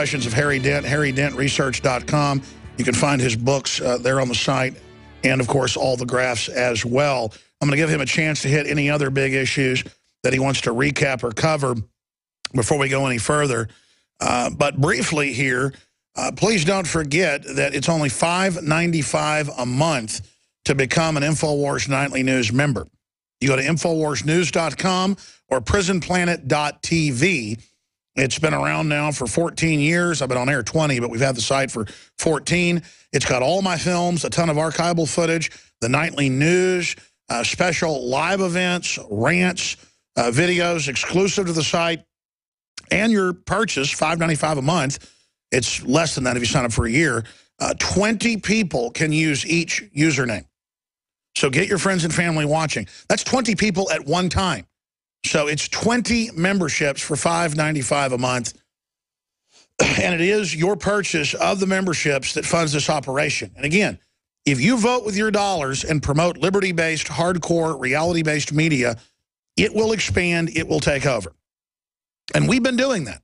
Questions of Harry Dent, harrydentresearch.com. You can find his books there on the site, and, of course, all the graphs as well. I'm going to give him a chance to hit any other big issues that he wants to recap or cover before we go any further. But briefly here, please don't forget that it's only $5.95 a month to become an InfoWars Nightly News member. You go to InfoWarsNews.com or PrisonPlanet.tv. It's been around now for 14 years. I've been on air 20, but we've had the site for 14. It's got all my films, a ton of archival footage, the nightly news, special live events, rants, videos exclusive to the site, and your purchase, $5.95 a month. It's less than that if you sign up for a year. 20 people can use each username. So get your friends and family watching. That's 20 people at one time. So it's 20 memberships for $5.95 a month. And it is your purchase of the memberships that funds this operation. And again, if you vote with your dollars and promote liberty-based, hardcore, reality-based media, it will expand, it will take over. And we've been doing that.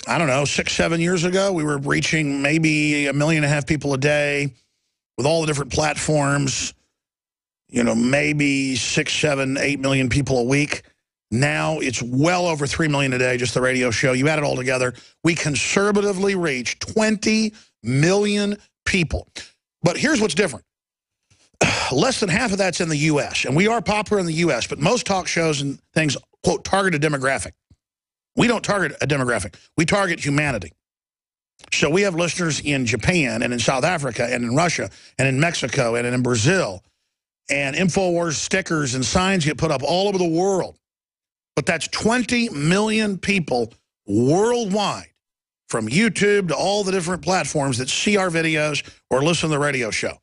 I don't know, 6, 7 years ago, we were reaching maybe 1.5 million people a day with all the different platforms, you know, maybe 6, 7, 8 million people a week. Now it's well over 3 million a day, just the radio show. You add it all together, we conservatively reach 20 million people. But here's what's different. Less than half of that's in the U.S., and we are popular in the U.S., but most talk shows and things, quote, target a demographic. We don't target a demographic. We target humanity. So we have listeners in Japan and in South Africa and in Russia and in Mexico and in Brazil. And InfoWars stickers and signs get put up all over the world. But that's 20 million people worldwide, from YouTube to all the different platforms that see our videos or listen to the radio show.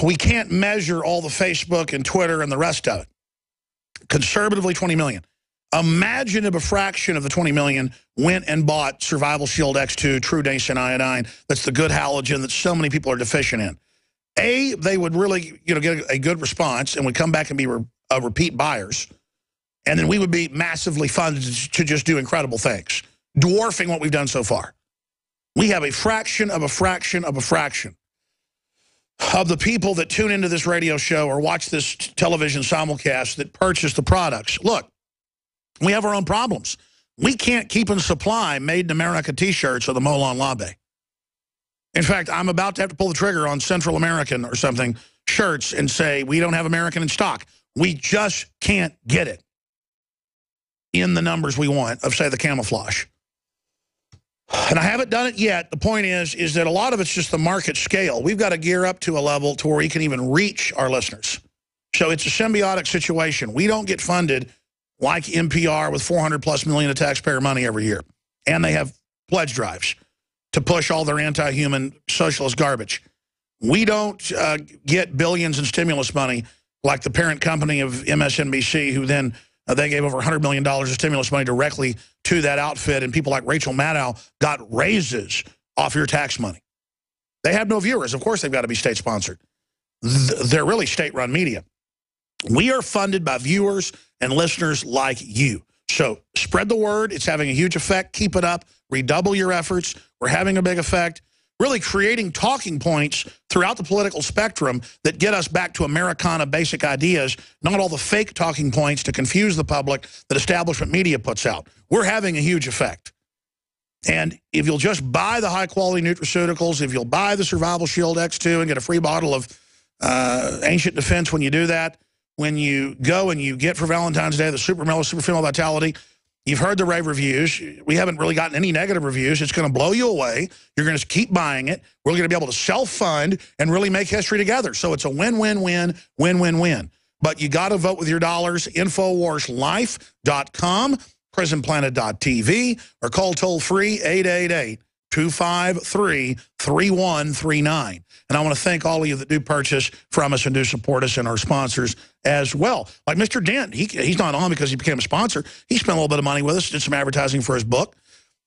We can't measure all the Facebook and Twitter and the rest of it. Conservatively, 20 million. Imagine if a fraction of the 20 million went and bought Survival Shield X2, True Nascent Iodine. That's the good halogen that so many people are deficient in. A, they would really, you know, get a good response and would come back and be repeat buyers. And then we would be massively funded to just do incredible things, dwarfing what we've done so far. We have a fraction of a fraction of a fraction of the people that tune into this radio show or watch this television simulcast that purchase the products. Look, we have our own problems. We can't keep in supply Made in America T-shirts or the Molon Labe. In fact, I'm about to have to pull the trigger on Central American or something shirts and say we don't have American in stock. We just can't get it in the numbers we want of, say, the camouflage. And I haven't done it yet. The point is that a lot of it's just the market scale. We've got to gear up to a level to where we can even reach our listeners. So it's a symbiotic situation. We don't get funded like NPR with $400+ million of taxpayer money every year. And they have pledge drives to push all their anti-human socialist garbage. We don't get billions in stimulus money like the parent company of MSNBC, who then they gave over $100 million of stimulus money directly to that outfit, and people like Rachel Maddow got raises off your tax money. They have no viewers. Of course they've got to be state-sponsored. They're really state-run media. We are funded by viewers and listeners like you. So spread the word. It's having a huge effect. Keep it up. Redouble your efforts. We're having a big effect. Really creating talking points throughout the political spectrum that get us back to Americana basic ideas, not all the fake talking points to confuse the public that establishment media puts out. We're having a huge effect. And if you'll just buy the high-quality nutraceuticals, if you'll buy the Survival Shield X2 and get a free bottle of Ancient Defense when you do that, when you go and you get for Valentine's Day the Super Mellow Super Female Vitality, you've heard the rave reviews. We haven't really gotten any negative reviews. It's going to blow you away. You're going to keep buying it. We're going to be able to self-fund and really make history together. So it's a win-win-win, win-win-win. But you got to vote with your dollars. InfoWarsLife.com, PrisonPlanet.tv, or call toll-free 888-253-3139. And I want to thank all of you that do purchase from us and do support us and our sponsors as well. Like Mr. Dent, he's not on because he became a sponsor. He spent a little bit of money with us, did some advertising for his book.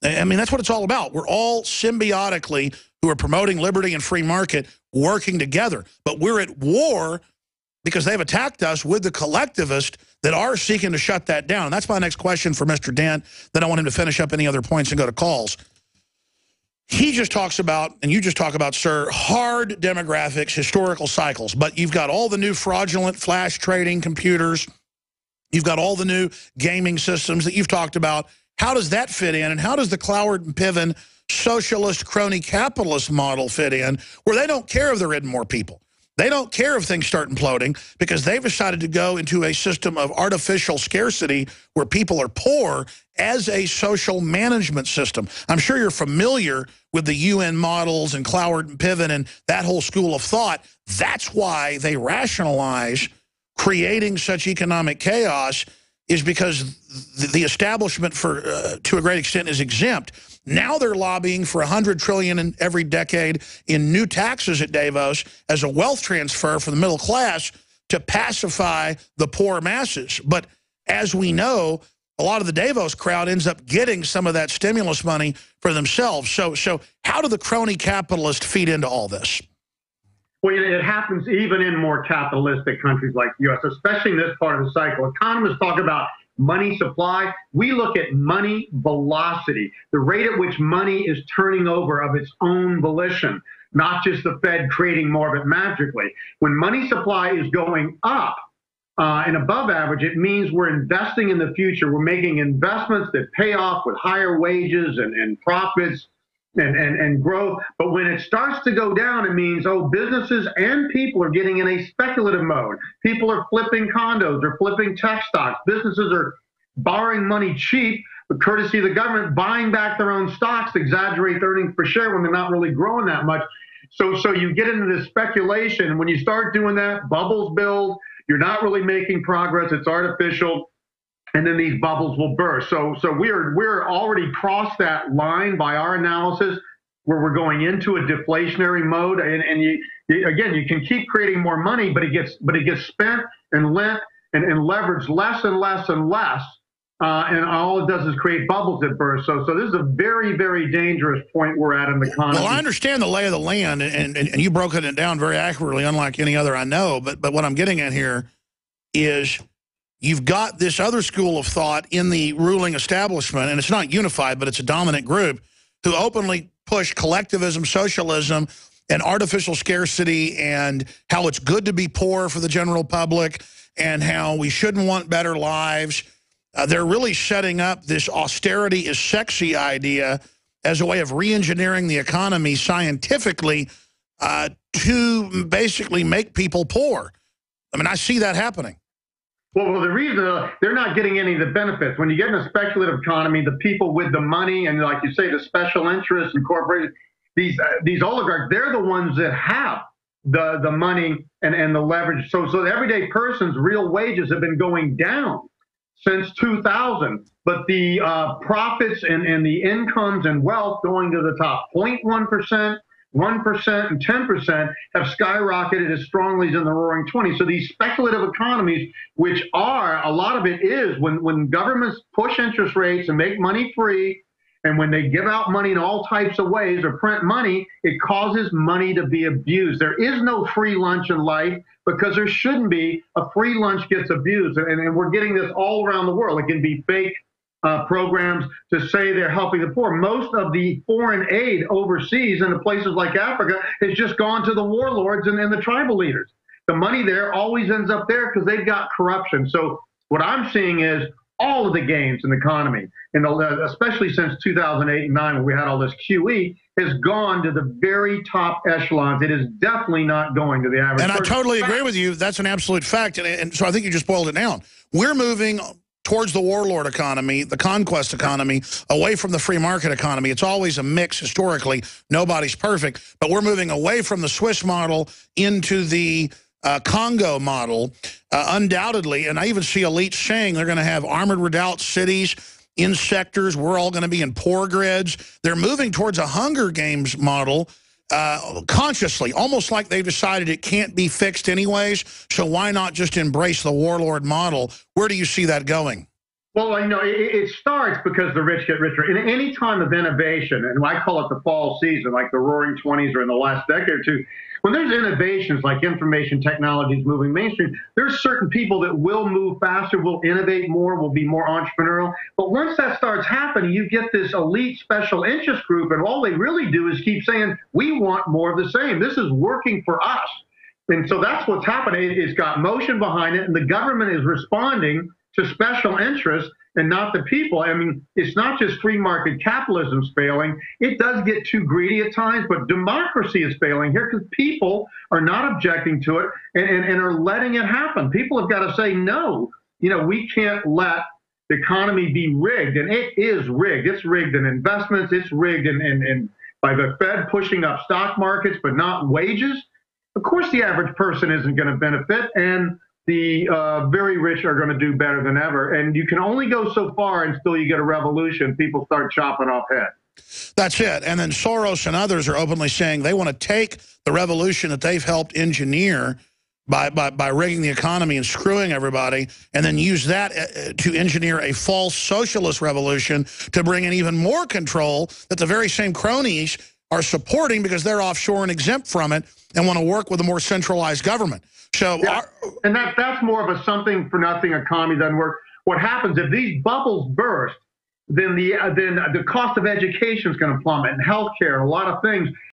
I mean, that's what it's all about. We're all symbiotically, who are promoting liberty and free market, working together. But we're at war because they've attacked us with the collectivist that are seeking to shut that down. And that's my next question for Mr. Dent. Then I want him to finish up any other points and go to calls. He just talks about, and you just talk about, sir, hard demographics, historical cycles. But you've got all the new fraudulent flash trading computers. You've got all the new gaming systems that you've talked about. How does that fit in? And how does the Cloward and Piven socialist crony capitalist model fit in, where they don't care if they're in more people? They don't care if things start imploding because they've decided to go into a system of artificial scarcity where people are poor as a social management system. I'm sure you're familiar with the UN models and Cloward and Piven and that whole school of thought. That's why they rationalize creating such economic chaos, is because the establishment for to a great extent is exempt. Now they're lobbying for $100 trillion in every decade in new taxes at Davos as a wealth transfer for the middle class to pacify the poor masses. But as we know, a lot of the Davos crowd ends up getting some of that stimulus money for themselves. So how do the crony capitalists feed into all this? Well, it happens even in more capitalistic countries like the U.S., especially in this part of the cycle. Economists talk about money supply. We look at money velocity, the rate at which money is turning over of its own volition, not just the Fed creating more of it magically. When money supply is going up and above average, it means we're investing in the future. We're making investments that pay off with higher wages and profits and growth. But when it starts to go down, it means, oh, businesses and people are getting in a speculative mode. People are flipping condos, they're flipping tech stocks. Businesses are borrowing money cheap, but courtesy of the government, buying back their own stocks to exaggerate their earnings per share when they're not really growing that much. So you get into this speculation. When you start doing that, bubbles build. You're not really making progress. It's artificial. And then these bubbles will burst. So we're already crossed that line by our analysis, where we're going into a deflationary mode. And you can keep creating more money, but it gets spent and lent and leveraged less and less and less. And all it does is create bubbles that burst. So this is a very, very dangerous point we're at in the economy. Well, I understand the lay of the land, and you broke it down very accurately, unlike any other I know. But what I'm getting at here is, you've got this other school of thought in the ruling establishment, and it's not unified, but it's a dominant group, who openly push collectivism, socialism, and artificial scarcity, and how it's good to be poor for the general public, and how we shouldn't want better lives. They're really setting up this austerity is sexy idea as a way of re-engineering the economy scientifically to basically make people poor. I mean, I see that happening. Well, the reason they're not getting any of the benefits. When you get in a speculative economy, the people with the money and, like you say, the special interests and corporations, these oligarchs, they're the ones that have the money and the leverage. So the everyday person's real wages have been going down since 2000, but the profits and the incomes and wealth going to the top 0.1%. 1% and 10% have skyrocketed as strongly as in the roaring 20s. So these speculative economies, which are, a lot of it is when governments push interest rates and make money free, and when they give out money in all types of ways or print money, it causes money to be abused. There is no free lunch in life, because there shouldn't be. A free lunch gets abused. And we're getting this all around the world. It can be fake programs to say they're helping the poor. Most of the foreign aid overseas into places like Africa has just gone to the warlords and the tribal leaders. The money there always ends up there because they've got corruption. So what I'm seeing is all of the gains in the economy, especially since 2008 and 9, when we had all this QE, has gone to the very top echelons. It is definitely not going to the average person. And I totally agree with you. That's an absolute fact. And so I think you just boiled it down. We're moving towards the warlord economy, the conquest economy, away from the free market economy. It's always a mix historically. Nobody's perfect. But we're moving away from the Swiss model into the Congo model, undoubtedly. And I even see elites saying they're going to have armored redoubt cities in sectors. We're all going to be in poor grids. They're moving towards a Hunger Games model consciously, almost like they've decided it can't be fixed anyways, so why not just embrace the warlord model? Where do you see that going? Well, it starts because the rich get richer. In any time of innovation, and I call it the fall season, like the roaring 20s or in the last decade or two, when there's innovations like information technologies moving mainstream, there's certain people that will move faster, will innovate more, will be more entrepreneurial. But once that starts happening, you get this elite special interest group, and all they really do is keep saying, we want more of the same. This is working for us. And so that's what's happening. It's got motion behind it, and the government is responding to special interests and not the people. I mean, it's not just free market capitalism's failing. It does get too greedy at times, but democracy is failing here because people are not objecting to it and are letting it happen. People have got to say, no, we can't let the economy be rigged. And it is rigged. It's rigged in investments. It's rigged in by the Fed pushing up stock markets, but not wages. Of course, the average person isn't going to benefit, and the very rich are going to do better than ever. And you can only go so far until you get a revolution. People start chopping off heads. That's it. And then Soros and others are openly saying they want to take the revolution that they've helped engineer by rigging the economy and screwing everybody, and then use that to engineer a false socialist revolution to bring in even more control that the very same cronies are supporting because they're offshore and exempt from it and want to work with a more centralized government. So, yeah, and that's more of a something for nothing economy doesn't work. What happens if these bubbles burst? Then the cost of education is going to plummet, and healthcare, and a lot of things.